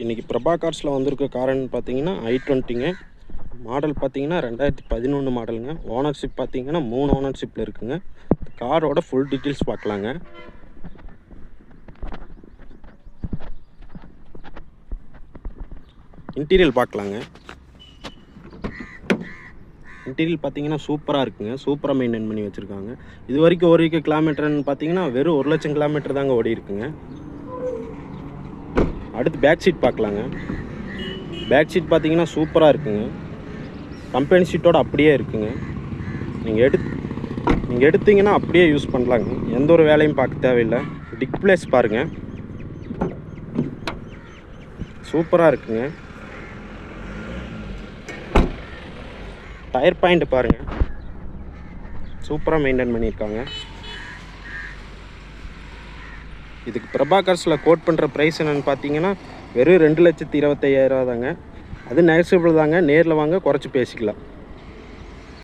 இன்றைக்கி பிரபாகார்ஸில் வந்திருக்க காருன்னு பார்த்தீங்கன்னா i20ங்க. மாடல் பார்த்தீங்கன்னா 2011 மாடலுங்க. ஓனர்ஷிப் பார்த்தீங்கன்னா 3 ஓனர்ஷிப்பில் இருக்குங்க. காரோட ஃபுல் டீட்டெயில்ஸ் பார்க்கலாங்க. இன்டீரியல் பார்க்கலாங்க. இன்டீரியல் பார்த்தீங்கன்னா சூப்பராக இருக்குங்க. சூப்பராக மெயின்டைன் பண்ணி வச்சுருக்காங்க. இது வரைக்கும் ஒரு கிலோமீட்டர்னு பார்த்தீங்கன்னா வெறும் 1,00,000 கிலோமீட்டர் தாங்க ஓடி இருக்குங்க. அடுத்து பேக் சீட் பார்க்கலாங்க. பேக் சீட் பார்த்தீங்கன்னா சூப்பராக இருக்குங்க. கம்பெனி சீட்டோட அப்படியே இருக்குங்க. நீங்கள் எடுத்தீங்கன்னா அப்படியே யூஸ் பண்ணலாங்க. எந்த ஒரு வேலையும் பார்க்க தேவையில்லை. டிக் பிளேஸ் பாருங்கள், சூப்பராக இருக்குங்க. டயர் பாயிண்ட் பாருங்கள், சூப்பராக மெயின்டைன் பண்ணியிருக்காங்க. இதுக்கு பிரபாகார்ஸில் கோட் பண்ணுற ப்ரைஸ் என்னென்னு பார்த்தீங்கன்னா வெறும் 2,25,000 தாங்க. அது நெகசிபிள் தாங்க. நேரில் வாங்க, குறைச்சி பேசிக்கலாம்.